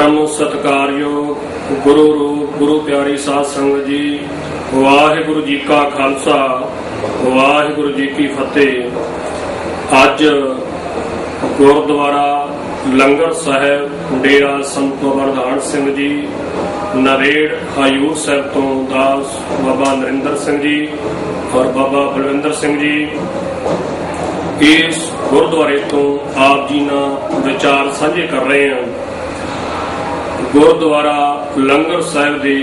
परम सत्कारयोग गुरु रूप गुरु प्यारी साध संगत जी, वाहिगुरु जी का खालसा वाहिगुरु जी की फतेह। अज गुरुद्वारा लंगर साहब डेरा संत बाबा निधान सिंह जी नरेड़ हजूर साहब तो दास बाबा नरिंदर सिंह जी और बाबा बलविंदर सिंह जी इस गुरुद्वारे तो आप जी ना विचार साझे कर रहे हैं। गुरुद्वारा लंगर साहब के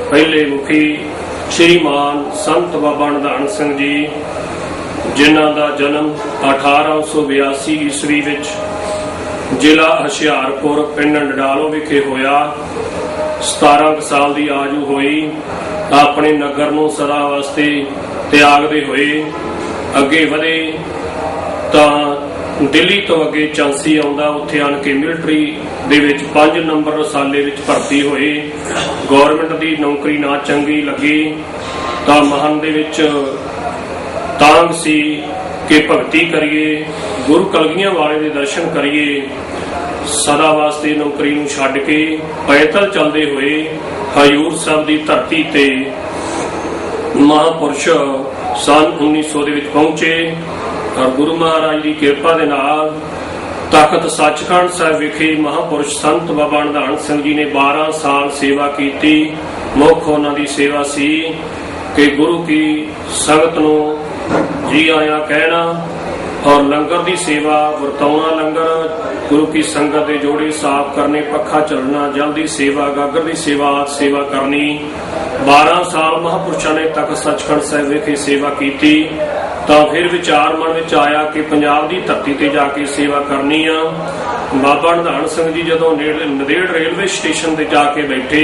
पहले मुखी श्रीमान संत बाबा निधान सिंह जी जिन्हां दा जन्म 1882 ईस्वी विच जिला हुशियारपुर पिंड नडालो विखे होया। 17 साल की आयु हुई। अपने नगर नूं सदा वास्ते त्यागदे हुए अगे वधे तां दिल्ली तो अगे झांसी आउंदा, उत्थे आण के मिलटरी दे विच 5 नंबर रसाले विच भर्ती होए। गौरमेंट की नौकरी ना चंगी लगी तां मन दे विच तांग सी कि भगती करिए, गुरु कलगियां वाले दे दर्शन करिए। सदा वास्ते नौकरी नूं छड्ड के पैदल चलदे हुए हजूर साहब की धरती ते महापुरुष सन 1900 दे विच पहुंचे और गुरु महाराज की किरपा दे नाल तख्त सचखंड साहब विखे महापुरुष संत बाबा निधान सिंह जी ने 12 साल सेवा की। मुख उन्हां दी सेवा सी कि गुरु की संगत नूं जी आया कहना और लंगर की सेवा वरताउना। लंगर गुरु की संगत के जोड़े साफ करने, पखा चलना, जल की सेवा, गागर की सेवा सेवा करनी। 12 साल महापुरुषों ने तख्त सचखंड साहब विखे सेवा की। तो फिर विचार मन में आया कि पंजाब की धरती ते जाके सेवा करनी आ। बाबा निधान सिंह जी जदों नदेड़ रेलवे स्टेशन ते जाके बैठे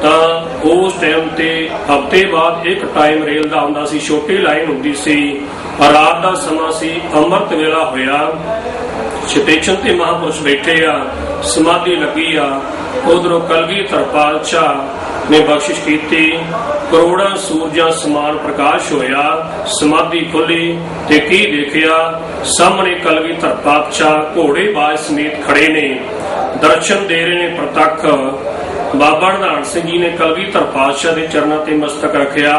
तो उस टाइम ते हफ्ते बाद एक टाइम रेल का आउंदा सी, छोटी लाइन हुंदी सी, रात का समा सी, अमृत वेला होया। स्टेशन ते महापुरुष बैठे आ, समाधि लगी आ। उधरों कलगीधर पातशाह ने बख्शिश की, करोड़ा सूरजां समान प्रकाश होया। समाधि खुली ते की देखिया, सामने कलगीधर पातशाह घोड़े बाज समेत खड़े ने, दर्शन दे रहे ने प्रतख। बाबा निधान सिंह जी ने कलगीधर पातशाह के चरणों ते मस्तक रखिया।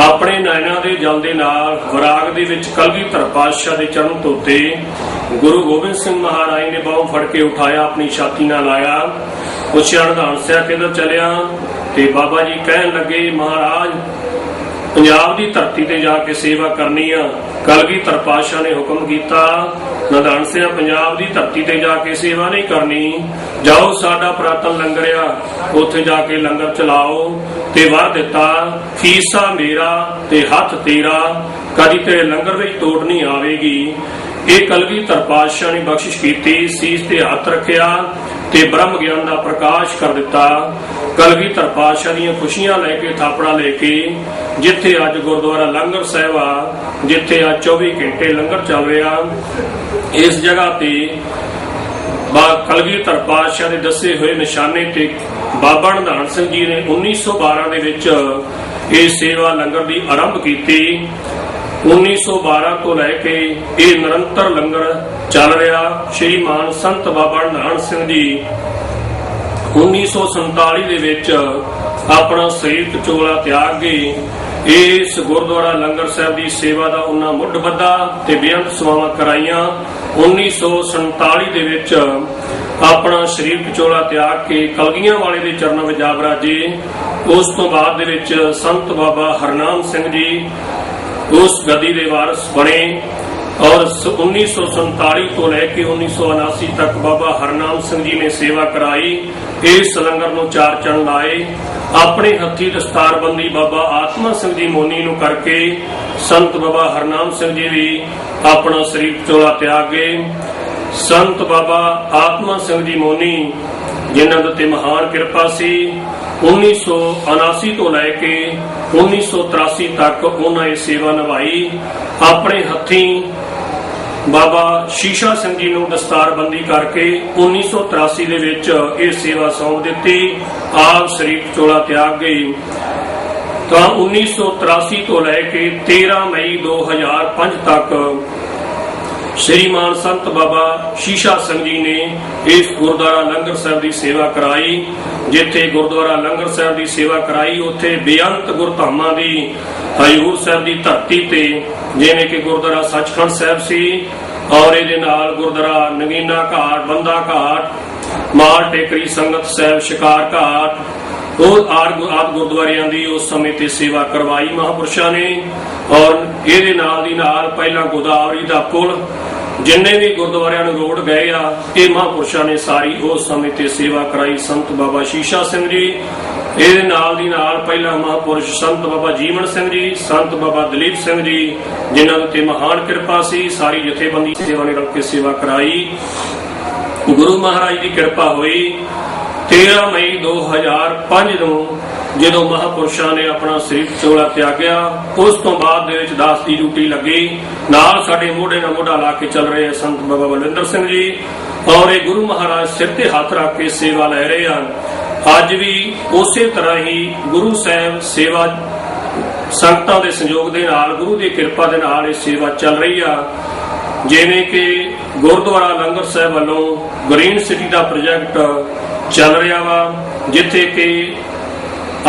अपने नैना के जल दे नाल विराग दे विच कलगीधर पातशाह के चरण धोते। गुरु गोबिंद सिंह महाराज ने बाहों फड़ के उठाया, अपनी छाती नाल लाया। पुछया निधान सिंह किधर चलिया? ते बाबा जी कहन लगे, महाराज पंजाब की धरती ते जाके सेवा करनी आ। कलगीधर पातशाह ने हुक्म किया, निधान सिंह पंजाब की धरती ते जाके सेवा नहीं करनी, जाओ साडा पुरातन लंगर आ, उत्थे जाके लंगर चलाओ। ते वार दिता, फीसा मेरा ते हथ तेरा, कदी तेरे लंगर विच तोड़ नहीं आवेगी। ये कलगीधर पातशाह ने बख्शिश की। सीस ते हथ रखिया ते ब्रह्म ज्ञान का प्रकाश कर दिता। कलगीधर पातशाह दी खुशियां लैके थापड़ा लेके जिथे अज गुरुद्वारा लंगर साहब आ, जिथे अज 24 घंटे लंगर चल रहा, इस जगह ते कलगीधर पातशाह ने दसे हुए निशाने ते बाबा निधान सिंह जी ने 1912 दे विच ये सेवा लंगर की आरंभ की। 1912 तो लैके ये निरंतर लंगर चल रहा। श्रीमान संत बाबा निधान सिंह जी 1947 दे विच अपना शरीर चोला त्याग के इस गुरुद्वारा लंगर साहब की सेवा का उन्हां मुੱਢ बद्धा ते बेअंत सेवावां कराईयां। 1947 दे विच अपना शरीर चोला त्याग के कलगियां वाले दे चरणों में जा बराजे। उस तो बाद दे विच संत बाबा हरनाम सिंह जी उस गद्दी दे वारिस बने और 1947 तो लैके 1979 तक बाबा हरनाम सिंह जी ने सेवा कराई। इस लंगर नूं 4 चरण लाए। अपने हथी दस्तारबंदी बाबा आत्मा सिंह जी मोनी नूं करके संत बाबा हरनाम सिंह जी भी अपना शरीर चोला त्याग गए। संत बाबा आत्मा सिंह जी मोनी जिन्हां दे उत्ते महान किरपा सी, 1979 तो लैके 1983 तक उन्होंने सेवा निभाई। अपने हथी बाबा शीशा सिंह जी नूं दस्तारबंदी करके 1983 दे विच ये सेवा सौंप दित्ती। आप शरीर चोला त्याग गए। तो 1983 तो लैके 13 मई 2005 तक श्रीमान संत बाबा शीशा सिंह जी ने इस गुरुद्वारा लंगर साहब की सेवा कराई। जिथे गुरुद्वारा लंगर साहब की सेवा कराई उत्थे बेअंत गुरधामां दी हजूर साहब की धरती ते जिवें कि गुरुद्वारा सचखंड साहब सी और इहदे नाल गुरुद्वारा नगीना घाट, बंदा घाट, माल टेकरी संगत साहब, शिकार घाट आदि गुरुद्वारियां दी उस समय ते सेवा करवाई महापुरुषां ने। और इहदे नाल दी नाल पहला गोदावरी दा पुल जिन्ने भी गुरुद्वारियां नूं रोड़ गए आ ये महापुरुषां ने सारी उस समय ते सेवा कराई। संत बाबा शीशा सिंह जी, इहदे नाल दी नाल पहला महापुरुष संत बाबा जीवन सिंह जी, संत बाबा दलीप सिंह जी जिन्हां ते महान कृपा सी। सारी जथेबंदी सेवा ने रल के सेवा कराई। गुरु महाराज की कृपा हुई। 13 मई 2005 ਨੂੰ ਜਦੋਂ ਮਹਾਂਪੁਰਸ਼ਾਂ ਨੇ ਆਪਣਾ ਸਰੀਰ ਚੋਲਾ ਤਿਆਗਿਆ ਉਸ ਤੋਂ ਬਾਅਦ ਦੇ ਵਿੱਚ ਦਾਸ ਦੀ ਡਿਊਟੀ ਲੱਗੀ। ਨਾਲ ਸਾਡੇ ਮੋਢੇ ਨਾਲ ਮੋਢਾ ਲਾ ਕੇ ਚੱਲ ਰਹੇ ਸੰਤ ਬਾਬਾ ਬਲਵਿੰਦਰ ਸਿੰਘ ਜੀ ਔਰ ਇਹ ਗੁਰੂ ਮਹਾਰਾਜ ਸਿਰ ਤੇ ਹੱਥ ਰੱਖ ਕੇ ਸੇਵਾ ਲੈ ਰਹੇ ਹਨ। ਅੱਜ ਵੀ ਉਸੇ ਤਰ੍ਹਾਂ ਹੀ ਗੁਰੂ ਸਾਹਿਬ ਸੇਵਾ ਸੰਗਤਾਂ ਦੇ ਸੰਯੋਗ ਦੇ ਨਾਲ, ਗੁਰੂ ਦੀ ਕਿਰਪਾ ਦੇ ਨਾਲ ਇਹ ਸੇਵਾ ਚੱਲ ਰਹੀ ਆ। ਜਿਵੇਂ ਕਿ ਗੁਰਦੁਆਰਾ ਲੰਗਰ ਸਾਹਿਬ ਵੱਲੋਂ ਗ੍ਰੀਨ ਸਿਟੀ ਦਾ ਪ੍ਰੋਜੈਕਟ ਚੱਲ ਰਿਹਾ ਵਾ, ਜਿੱਥੇ ਕਿ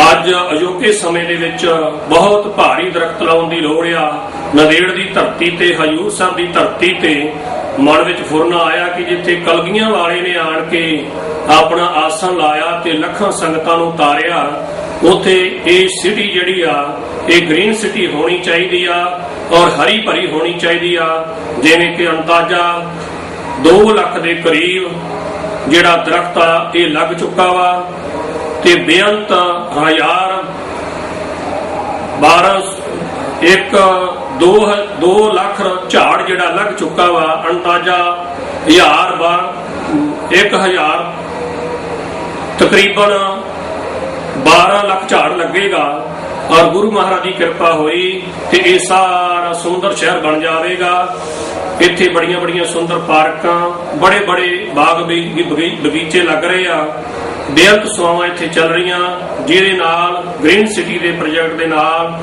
ਅੱਜ ਅਜੋਕੇ ਸਮੇਂ ਦੇ ਵਿੱਚ ਬਹੁਤ ਭਾਰੀ ਦਰਖਤ ਲਾਉਣ ਦੀ ਲੋੜ ਆ। ਨੰਦੇੜ ਦੀ ਧਰਤੀ ਤੇ, ਹਜੂਰ ਸਾਹਿਬ ਦੀ ਧਰਤੀ ਤੇ ਮਨ ਵਿੱਚ ਫੁਰਨਾ ਆਇਆ ਕਿ ਜਿੱਥੇ ਕਲਗੀਆਂ ਵਾਲੇ ਨੇ ਆਣ ਕੇ ਆਪਣਾ ਆਸਣ ਲਾਇਆ ਤੇ ਲੱਖਾਂ ਸੰਗਤਾਂ ਨੂੰ ਤਾਰਿਆ, ਉੱਥੇ ਇਹ ਸਿਟੀ ਜਿਹੜੀ ਆ ਇਹ ਗ੍ਰੀਨ ਸਿਟੀ ਹੋਣੀ ਚਾਹੀਦੀ ਆ ਔਰ ਹਰੀ ਭਰੀ ਹੋਣੀ ਚਾਹੀਦੀ ਆ। ਜਿਵੇਂ ਕਿ ਅੰਦਾਜ਼ਾ 2 ਲੱਖ ਦੇ ਕਰੀਬ ਜਿਹੜਾ ਦਰਖਤ ਆ ਇਹ ਲੱਗ ਚੁੱਕਾ ਵਾ ਤੇ ਬੇਅੰਤ 2 ਲੱਖ ਝਾੜ ਜਿਹੜਾ ਲੱਗ ਚੁੱਕਾ ਵਾ। ਅੰਦਾਜ਼ਾ 1000 ਤਕਰੀਬਨ 12 ਲੱਖ ਝਾੜ ਲੱਗੇਗਾ ਔਰ ਗੁਰੂ ਮਹਾਰਾਜ ਦੀ ਕਿਰਪਾ ਹੋਈ ਤੇ ਇਹ ਸਾਰਾ ਸੁੰਦਰ ਸ਼ਹਿਰ ਬਣ ਜਾਵੇਗਾ। ਇੱਥੇ ਬੜੀਆਂ ਬੜੀਆਂ ਸੁੰਦਰ ਪਾਰਕਾਂ, ਬੜੇ ਬੜੇ ਬਾਗ ਬਗੀਚੇ ਲੱਗ ਰਹੇ ਆ। ਬੇਅੰਤ ਸੇਵਾਵਾਂ ਇੱਥੇ ਚੱਲ ਰਹੀਆਂ, ਜਿਹਦੇ ਨਾਲ ਗ੍ਰੀਨ ਸਿਟੀ ਦੇ ਪ੍ਰੋਜੈਕਟ ਦੇ ਨਾਲ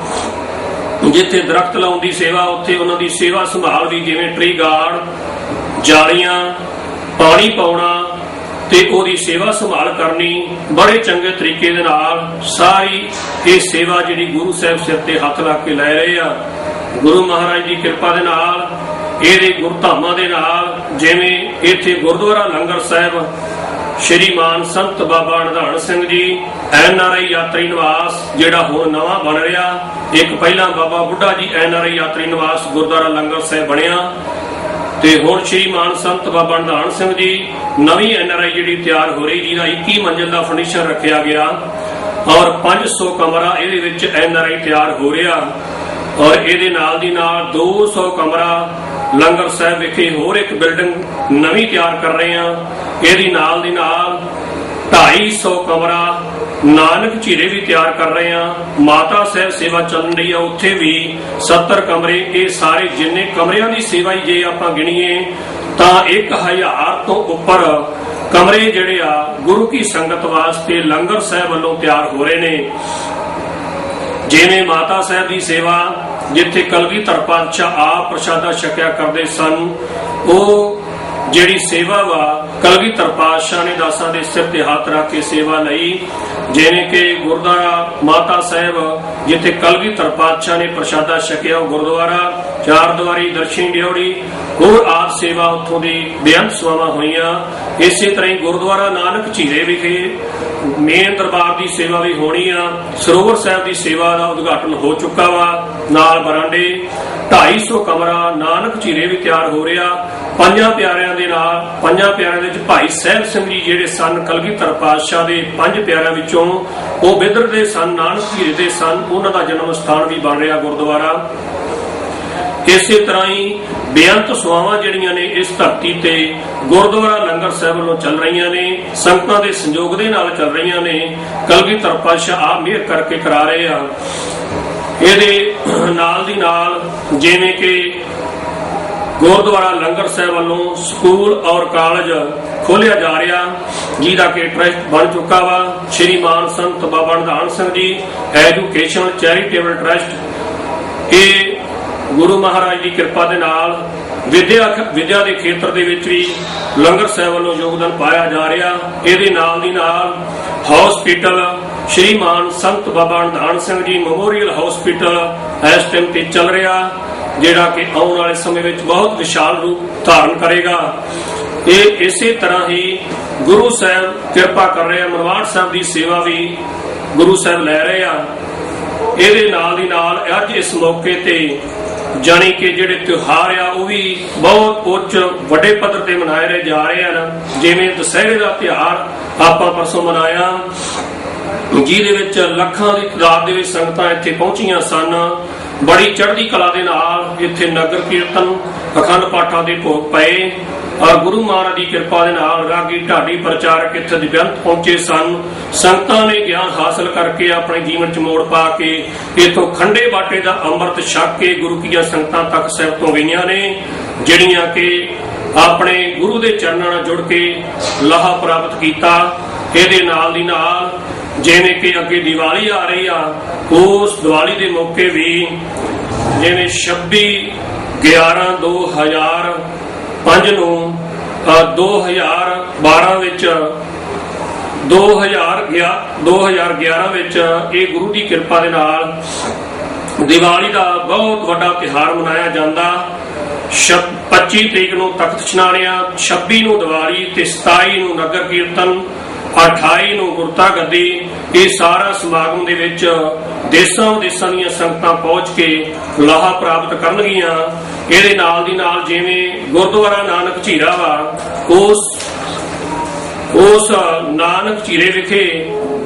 ਜਿੱਥੇ ਦਰਖਤ ਲਾਉਣ ਦੀ ਸੇਵਾ ਉੱਥੇ ਉਹਨਾਂ ਦੀ ਸੇਵਾ ਸੰਭਾਲ ਵੀ, ਜਿਵੇਂ ਟਰੀ ਗਾਰਡ, ਜਾਲੀਆਂ, ਪਾਣੀ ਪਾਉਣਾ ਤੇ ਉਹਦੀ ਸੇਵਾ ਸੰਭਾਲ ਕਰਨੀ ਬੜੇ ਚੰਗੇ ਤਰੀਕੇ ਦੇ ਨਾਲ। ਸਾਰੀ ਇਹ ਸੇਵਾ ਜਿਹੜੀ ਗੁਰੂ ਸਾਹਿਬ ਸਿਰ ਤੇ ਹੱਥ ਲਾ ਕੇ ਲੈ ਰਹੇ ਆ, ਗੁਰੂ ਮਹਾਰਾਜ ਦੀ ਕਿਰਪਾ ਦੇ ਨਾਲ, ਇਹਦੇ ਗੁਰਧਾਮਾਂ ਦੇ ਨਾਲ। ਜਿਵੇਂ ਇੱਥੇ ਗੁਰਦੁਆਰਾ ਲੰਗਰ ਸਾਹਿਬ ਸ਼੍ਰੀਮਾਨ ਸੰਤ ਬਾਬਾ ਨਿਧਾਨ ਸਿੰਘ ਜੀ NRI ਯਾਤਰੀ ਨਿਵਾਸ ਜਿਹੜਾ ਹੁਣ ਨਵਾਂ ਬਣ ਰਿਹਾ, ਇੱਕ ਪਹਿਲਾਂ ਬਾਬਾ ਬੁੱਢਾ ਜੀ NRI ਯਾਤਰੀ ਨਿਵਾਸ ਗੁਰਦੁਆਰਾ ਲੰਗਰ ਸਾਹਿਬ ਬਣਿਆ ਤੇ ਹੁਣ ਸ਼੍ਰੀਮਾਨ ਸੰਤ ਬਾਬਾ ਨਿਧਾਨ ਸਿੰਘ ਜੀ ਨਵੀਂ NRI ਜਿਹੜੀ ਤਿਆਰ ਹੋ ਰਹੀ, ਜਿਹਦਾ 21 ਮੰਜ਼ਿਲ ਦਾ ਫਰਨੀਚਰ ਰੱਖਿਆ ਗਿਆ ਔਰ 500 ਕਮਰਾ ਇਹਦੇ ਵਿੱਚ NRI ਤਿਆਰ ਹੋ ਰਿਹਾ ਔਰ ਇਹਦੇ ਨਾਲ ਦੀ ਨਾਲ 200 ਕਮਰਾ ਲੰਗਰ ਸਾਹਿਬ ਵਿਖੇ ਹੋਰ ਇੱਕ ਬਿਲਡਿੰਗ ਨਵੀਂ ਤਿਆਰ ਕਰ ਰਹੇ ਆ। ਇਹਦੀ ਨਾਲ ਦੀ ਨਾਲ 250 ਕਮਰਾ ਨਾਨਕ ਝੀਰੇ ਵੀ ਤਿਆਰ ਕਰ ਰਹੇ ਆ। ਮਾਤਾ ਸਾਹਿਬ ਸੇਵਾ ਚੱਲ ਰਹੀ ਆ, ਉੱਥੇ ਵੀ 70 ਕਮਰੇ। ਇਹ ਸਾਰੇ ਜਿੰਨੇ ਕਮਰਿਆਂ ਦੀ ਸੇਵਾ ਹੀ ਜੇ ਆਪਾਂ ਗਿਣੀਏ ਤਾਂ 1000 ਤੋਂ ਉੱਪਰ ਕਮਰੇ ਜਿਹੜੇ ਆ ਗੁਰੂ ਕੀ ਸੰਗਤ ਵਾਸਤੇ ਲੰਗਰ ਸਾਹਿਬ ਵੱਲੋਂ ਤਿਆਰ ਹੋ ਰਹੇ ਨੇ। ਜਿਵੇਂ ਮਾਤਾ ਸਾਹਿਬ ਦੀ ਸੇਵਾ, ਜਿੱਥੇ ਕਲਗੀਧਰ ਪਾਤਸ਼ਾਹ ਆਪ ਪ੍ਰਸ਼ਾਦਾ ਛਕਿਆ ਕਰਦੇ ਸਨ, ਉਹ ਜਿਹੜੀ ਸੇਵਾ ਵਾ ਕਲਗੀਧਰ ਪਾਤਸ਼ਾਹ ਨੇ ਦਾਸਾਂ ਦੇ ਸਿਰ ਤੇ ਹੱਥ ਰੱਖ ਕੇ ਸੇਵਾ ਲਈ। ਜਿਵੇਂ ਕਿ ਗੁਰਦੁਆਰਾ ਮਾਤਾ ਸਾਹਿਬ ਜਿੱਥੇ ਕਲਗੀਧਰ ਪਾਤਸ਼ਾਹ ਨੇ ਪ੍ਰਸ਼ਾਦਾ ਛਕਿਆ, ਉਹ ਗੁਰਦੁਆਰਾ ਚਾਰ ਦੁਆਰੀ, ਦਰਸ਼ਨ ਡਿਓੜੀ, ਹੋਰ ਆਦ ਸੇਵਾ ਉੱਥੋਂ ਦੀ ਬੇਅੰਤ ਸੇਵਾਵਾਂ ਹੋਈਆਂ। ਇਸੇ ਤਰ੍ਹਾਂ ਹੀ ਗੁਰਦੁਆਰਾ ਨਾਨਕ ਝੀਰੇ ਵਿਖੇ ਮੇਨ ਦਰਬਾਰ ਦੀ ਸੇਵਾ ਵੀ ਹੋਣੀ ਆ। ਸਰੋਵਰ ਸਾਹਿਬ ਦੀ ਸੇਵਾ ਦਾ ਉਦਘਾਟਨ ਹੋ ਚੁੱਕਾ ਵਾ, ਨਾਲ ਬਰਾਂਡੇ 250 ਕਮਰਾ ਨਾਨਕ ਝੀਰੇ ਵੀ ਤਿਆਰ ਹੋ ਰਿਹਾ। ਪੰਜਾਂ ਪਿਆਰਿਆਂ ਦੇ ਨਾਲ, ਪੰਜਾਂ ਪਿਆਰਿਆਂ ਦੇ ਵਿੱਚ ਭਾਈ ਸਾਹਿਬ ਸਿੰਘ ਜੀ ਜਿਹੜੇ ਸਨ ਕਲਗੀਧਰ ਪਾਤਸ਼ਾਹ ਦੇ 5 ਪਿਆਰਿਆਂ ਵਿੱਚੋਂ, ਉਹ ਬਿਦਰ ਦੇ ਸਨ, ਨਾਨਕ ਝੀਰੇ ਦੇ ਸਨ, ਉਹਨਾਂ ਦਾ ਜਨਮ ਸਥਾਨ ਵੀ ਬਣ ਰਿਹਾ ਗੁਰਦੁਆਰਾ। ਇਸੇ ਤਰ੍ਹਾਂ ਹੀ ਬੇਅੰਤ ਸੇਵਾਵਾਂ ਜਿਹੜੀਆਂ ਨੇ ਇਸ ਧਰਤੀ ਤੇ ਗੁਰਦੁਆਰਾ ਲੰਗਰ ਸਾਹਿਬ ਵੱਲੋਂ ਚੱਲ ਰਹੀਆਂ ਨੇ, ਸੰਗਤਾਂ ਦੇ ਸੰਯੋਗ ਦੇ ਨਾਲ ਚੱਲ ਰਹੀਆਂ ਨੇ। ਕਲਗੀਧਰ ਪਾਤਸ਼ਾਹ ਆਪ ਮਿਹਰ ਕਰਕੇ ਕਰਾ ਰਹੇ ਆ। ਇਹਦੇ ਨਾਲ ਦੀ ਨਾਲ ਜਿਵੇਂ ਕਿ ਗੁਰਦੁਆਰਾ ਲੰਗਰ ਸਾਹਿਬ ਵੱਲੋਂ ਸਕੂਲ ਔਰ ਕਾਲਜ ਖੋਲਿਆ ਜਾ ਰਿਹਾ, ਜਿਹਦਾ ਕਿ ਟਰਸਟ ਬਣ ਚੁੱਕਾ ਵਾ। ਸ਼੍ਰੀਮਾਨ ਸੰਤ ਬਾਬਾ Nidhan Singh ji education charitable trust, ਇਹ गुरु महाराज की कृपा के नाल विद्या के खेत्र दे विच भी लंगर साहब वालों योगदान पाया जा रहा। इहदे नाल दी नाल हॉस्पिटल श्रीमान संत बाबा निधान सिंह जी मैमोरीअल हॉस्पिटल इस टाइम ते चल रहा, जिहड़ा कि आने वाले समय में बहुत विशाल रूप धारण करेगा। ये इसे तरह ही गुरु साहब कृपा कर रहे हैं, मनवाड़ साहब की सेवा भी गुरु साहब लै रहे हैं। ये नाल दी नाल अज इस मौके ते जानी कि जिहड़े त्योहार आ वो भी बहुत उच्च वड्डे पद्धर ते मनाए रहे जा रहे हैं। जिवें दशहरे का त्योहार आपां परसों मनाया, जिहदे विच लखां दी तादाद दे विच संगतां इत्थे पहुंचियां सन। बड़ी चढ़दी कला दे नाल इत्थे नगर कीर्तन अखंड पाठां दे भोग पए और गुरु महाराज की कृपा दे नाल रागी ढाडी प्रचारक इत्थे दिव्यंत पहुंचे सन। संगतां ने ज्ञान हासिल करके अपने जीवन च मोड़ पा के इथों खंडे बाटे दा अंमृत छक के गुरु कीਆਂ संगतां तक साहिब तो गईयां ने, जिहड़ियां कि अपने गुरु दे चरणां नाल जुड़ के लाहा प्राप्त कीता। इहदे नाल दी नाल जिवें कि अगे दिवाली आ रही आ, उस दिवाली के मौके भी जिवें 26/11/2005 ਨੂੰ 2012 ਵਿੱਚ 2011 ਵਿੱਚ ਇਹ ਗੁਰੂ ਦੀ ਕਿਰਪਾ ਦੇ ਨਾਲ ਦੀਵਾਲੀ ਦਾ ਬਹੁਤ ਵੱਡਾ ਤਿਉਹਾਰ ਮਨਾਇਆ ਜਾਂਦਾ। 25 ਤਰੀਕ ਨੂੰ ਤਖਤ ਇਸ਼ਨਾਨਿਆ, 26 ਨੂੰ ਦੀਵਾਲੀ ਤੇ 27 ਨੂੰ ਨਗਰ ਕੀਰਤਨ, 28 ਨੂੰ ਗੁਰਤਾ ਗੱਦੀ। ਇਹ ਸਾਰਾ ਸਮਾਗਮ ਦੇ ਵਿੱਚ ਦੇਸਾਂ ਵਿਦੇਸਾਂ ਦੀਆਂ ਸੰਗਤਾਂ ਪਹੁੰਚ ਕੇ ਲਾਹਾ ਪ੍ਰਾਪਤ ਕਰਨਗੀਆਂ। ਇਹਦੇ ਨਾਲ ਦੀ ਨਾਲ ਜਿਵੇਂ ਗੁਰਦੁਆਰਾ ਨਾਨਕ ਝੀਰਾ ਵਾ, ਉਸ ਨਾਨਕ ਝੀਰੇ ਵਿਖੇ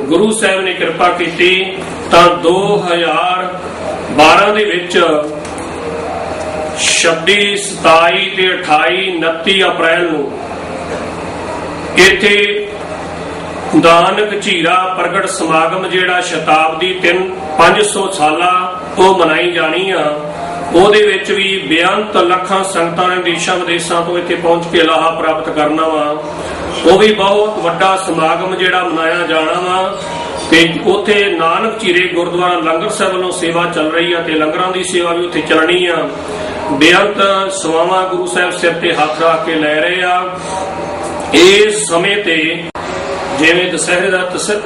ਗੁਰੂ ਸਾਹਿਬ ਨੇ ਕਿਰਪਾ ਕੀਤੀ ਤਾਂ 2012 ਦੇ ਵਿੱਚ 26, 27 ਤੇ 28, 29 ਅਪ੍ਰੈਲ ਨੂੰ ਇੱਥੇ ਨਾਨਕ ਝੀਰਾ ਪ੍ਰਗਟ ਸਮਾਗਮ ਜਿਹੜਾ ਸ਼ਤਾਬਦੀ 500 ਸਾਲਾ ਉਹ ਮਨਾਈ ਜਾਣੀ ਆ। ਉਹਦੇ ਵਿੱਚ ਵੀ ਬੇਅੰਤ ਲੱਖਾਂ ਸੰਗਤਾਂ ਨੇ ਦੇਸ਼ਾਂ ਵਿਦੇਸ਼ਾਂ ਤੋਂ ਇੱਥੇ ਪਹੁੰਚ ਕੇ ਲਾਹਾ ਪ੍ਰਾਪਤ ਕਰਨਾ ਵਾ। ਉਹ ਵੀ ਬਹੁਤ ਵੱਡਾ ਸਮਾਗਮ ਜਿਹੜਾ ਮਨਾਇਆ ਜਾਣਾ ਵਾ ਤੇ ਉੱਥੇ ਨਾਨਕ ਝੀਰੇ ਗੁਰਦੁਆਰਾ ਲੰਗਰ ਸਾਹਿਬ ਵੱਲੋਂ ਸੇਵਾ ਚੱਲ ਰਹੀ ਆ ਤੇ ਲੰਗਰਾਂ ਦੀ ਸੇਵਾ ਵੀ ਉੱਥੇ ਚੱਲਣੀ ਆ। ਬੇਅੰਤ ਸੇਵਾਵਾਂ ਗੁਰੂ ਸਾਹਿਬ ਸਿਰ ਤੇ ਹੱਥ ਰੱਖ ਕੇ ਲੈ ਰਹੇ ਆ। ਇਸ ਸਮੇਂ ਤੇ ਜਿਵੇਂ ਦਸ਼ਹਰੇ ਦਾ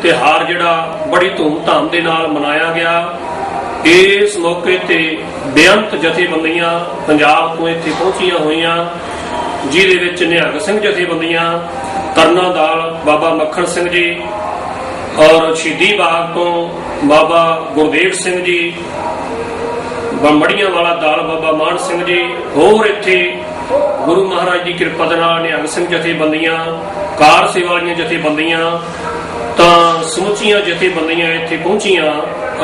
ਤਿਉਹਾਰ ਜਿਹੜਾ ਬੜੀ ਧੂਮ-ਧਾਮ ਦੇ ਨਾਲ ਮਨਾਇਆ ਗਿਆ, ਇਸ ਮੌਕੇ ਤੇ ਬੇਅੰਤ ਜਥੇਬੰਦੀਆਂ ਪੰਜਾਬ ਤੋਂ ਇੱਥੇ ਪਹੁੰਚੀਆਂ ਹੋਈਆਂ, ਜਿਹਦੇ ਵਿੱਚ ਨਿਹੰਗ ਸਿੰਘ ਜਥੇਬੰਦੀਆਂ, ਤਰਨਾ ਦਾਲ ਬਾਬਾ ਮੱਖਣ ਸਿੰਘ ਜੀ ਔਰ ਸ਼ਹੀਦੀ ਬਾਗ ਤੋਂ ਬਾਬਾ ਗੁਰਦੇਵ ਸਿੰਘ ਜੀ, ਬੰਬੜੀਆਂ ਵਾਲਾ ਦਾਲ ਬਾਬਾ ਮਾਨ ਸਿੰਘ ਜੀ, ਹੋਰ ਇੱਥੇ ਗੁਰੂ ਮਹਾਰਾਜ ਦੀ ਕਿਰਪਾ ਦੇ ਨਾਲ ਨਿਹੰਗ ਸਿੰਘ ਜਥੇਬੰਦੀਆਂ, ਕਾਰ ਸੇਵਾ ਵਾਲੀਆਂ ਜਥੇਬੰਦੀਆਂ, ਤਾਂ ਸਮੁੱਚੀਆਂ ਜਥੇਬੰਦੀਆਂ ਇੱਥੇ ਪਹੁੰਚੀਆਂ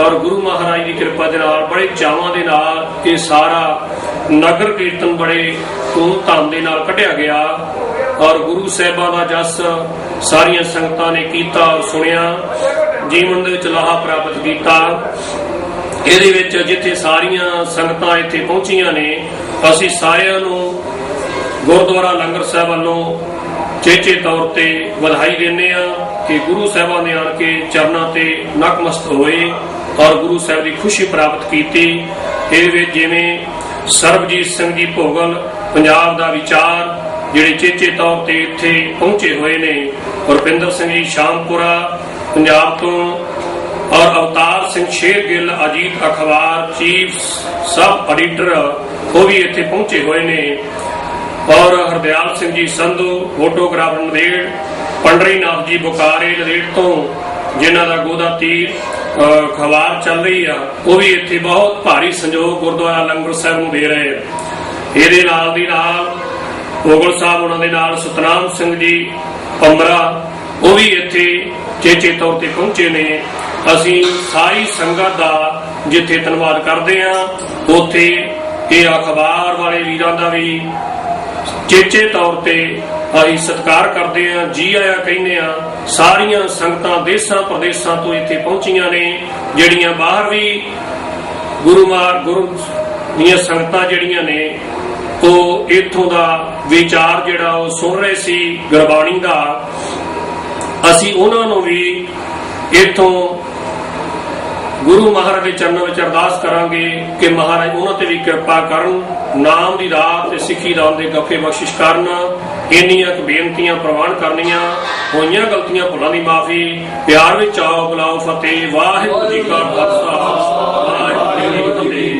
ਔਰ ਗੁਰੂ ਮਹਾਰਾਜ ਦੀ ਕਿਰਪਾ ਦੇ ਨਾਲ ਬੜੇ ਚਾਵਾਂ ਦੇ ਨਾਲ ਇਹ ਸਾਰਾ ਨਗਰ ਕੀਰਤਨ ਬੜੇ ਧੂਮ-ਧਾਮ ਦੇ ਨਾਲ ਕੱਢਿਆ ਗਿਆ ਔਰ ਗੁਰੂ ਸਾਹਿਬਾਂ ਦਾ ਜਸ ਸਾਰੀਆਂ ਸੰਗਤਾਂ ਨੇ ਕੀਤਾ ਔਰ ਸੁਣਿਆ, ਜੀਵਨ ਦੇ ਵਿੱਚ ਲਾਹਾ ਪ੍ਰਾਪਤ ਕੀਤਾ। ਇਹਦੇ ਵਿੱਚ ਜਿੱਥੇ ਸਾਰੀਆਂ ਸੰਗਤਾਂ ਇੱਥੇ ਪਹੁੰਚੀਆਂ ਨੇ, ਅਸੀਂ ਸਾਰਿਆਂ ਨੂੰ ਗੁਰਦੁਆਰਾ ਲੰਗਰ ਸਾਹਿਬ ਵੱਲੋਂ ਚੇਚੇ ਤੌਰ ਤੇ ਵਧਾਈ ਦਿੰਦੇ ਆ ਕਿ ਗੁਰੂ ਸਾਹਿਬਾਂ ਨੇ ਆਣ ਕੇ ਚਰਨਾਂ ਤੇ ਨਤਮਸਤਕ ਹੋਏ ਔਰ ਗੁਰੂ ਸਾਹਿਬ ਦੀ ਖੁਸ਼ੀ ਪ੍ਰਾਪਤ ਕੀਤੀ। ਇਹਦੇ ਵਿੱਚ ਜਿਵੇਂ ਸਰਬਜੀਤ ਸਿੰਘ ਜੀ ਭੋਗਲ ਪੰਜਾਬ ਦਾ ਵਿਚਾਰ ਜਿਹੜੇ ਚੇਚੇ ਤੌਰ ਤੇ ਇੱਥੇ ਪਹੁੰਚੇ ਹੋਏ ਨੇ, ਰੁਪਿੰਦਰ ਸਿੰਘ ਜੀ ਸ਼ਾਮਪੁਰਾ ਪੰਜਾਬ ਤੋਂ ਔਰ ਅਵਤਾਰ ਸਿੰਘ ਸ਼ੇਰਗਿੱਲ ਅਜੀਤ ਅਖਬਾਰ ਚੀਫ ਸਬ ਐਡੀਟਰ ਉਹ ਵੀ ਇੱਥੇ ਪਹੁੰਚੇ ਹੋਏ ਨੇ ਔਰ ਹਰਦਿਆਲ ਸਿੰਘ ਜੀ ਸੰਧੂ ਫੋਟੋਗ੍ਰਾਫਰ ਨਦੇੜ, ਪੰਡਰੀਨਾਥ ਜੀ ਬੁਕਾਰੇ ਨਦੇੜ ਤੋਂ ਜਿਨ੍ਹਾਂ ਦਾ ਗੋਦਾ ਤੀਰ ਖਵਾਰ ਚੱਲ ਰਹੀ ਆ, ਉਹ ਵੀ ਇੱਥੇ ਬਹੁਤ ਭਾਰੀ ਸੰਯੋਗ ਗੁਰਦੁਆਰਾ ਲੰਗਰ ਸਾਹਿਬ ਨੂੰ ਦੇ ਰਹੇ ਆ। ਇਹਦੇ ਨਾਲ ਦੀ ਨਾਲ ਮੁਗਲ ਸਾਹਿਬ ਉਹਨਾਂ ਦੇ ਨਾਲ ਸਤਨਾਮ ਸਿੰਘ ਜੀ ਪੰਮਰਾ ਉਹ ਵੀ ਇੱਥੇ ਚੇਚੇ ਤੌਰ ਤੇ ਪਹੁੰਚੇ ਨੇ। ਅਸੀਂ ਸਾਰੀ ਸੰਗਤ ਦਾ ਜਿੱਥੇ ਧੰਨਵਾਦ ਕਰਦੇ ਹਾਂ, ਉੱਥੇ ਇਹ ਅਖਬਾਰ ਵਾਲੇ ਵੀਰਾਂ ਦਾ ਵੀ ਚੇਚੇ ਤੌਰ ਤੇ ਅਸੀਂ ਸਤਿਕਾਰ ਕਰਦੇ ਹਾਂ, ਜੀ ਆਇਆ ਕਹਿੰਦੇ ਹਾਂ। ਸਾਰੀਆਂ ਸੰਗਤਾਂ ਦੇਸਾਂ ਪ੍ਰਦੇਸਾਂ ਤੋਂ ਇੱਥੇ ਪਹੁੰਚੀਆਂ ਨੇ, ਜਿਹੜੀਆਂ ਬਾਹਰ ਵੀ ਗੁਰੂ ਦੀਆਂ ਸੰਗਤਾਂ ਜਿਹੜੀਆਂ ਨੇ ਉਹ ਇੱਥੋਂ ਦਾ ਵਿਚਾਰ ਜਿਹੜਾ ਉਹ ਸੁਣ ਰਹੇ ਸੀ ਗੁਰਬਾਣੀ ਦਾ। ਅਸੀਂ ਉਹਨਾਂ ਨੂੰ ਵੀ ਇੱਥੋਂ ਗੁਰੂ ਮਹਾਰਾਜ ਦੇ ਚਰਨਾਂ ਵਿੱਚ ਅਰਦਾਸ ਕਰਾਂਗੇ ਕਿ ਮਹਾਰਾਜ ਉਹਨਾਂ ਤੇ ਵੀ ਕਿਰਪਾ ਕਰਨ, ਨਾਮ ਦੀ ਰਾਤ ਤੇ ਸਿੱਖੀ ਰਾਮ ਦੇ ਗੱਫੇ ਬਖਸ਼ਿਸ਼ ਕਰਨ। ਇੰਨੀਆਂ ਕੁ ਬੇਨਤੀਆਂ ਪ੍ਰਵਾਨ ਕਰਨੀਆਂ, ਹੋਈਆਂ ਗਲਤੀਆਂ ਭੁੱਲਾਂ ਦੀ ਮਾਫੀ। ਪਿਆਰ ਵਿੱਚ ਆਓ, ਬੁਲਾਓ, ਫਤਿਹ। ਵਾਹਿਗੁਰੂ ਜੀ ਕਾ ਖਾਲਸਾ, ਵਾਹਿਗੁਰੂ ਜੀ ਕੀ ਫਤਿਹ।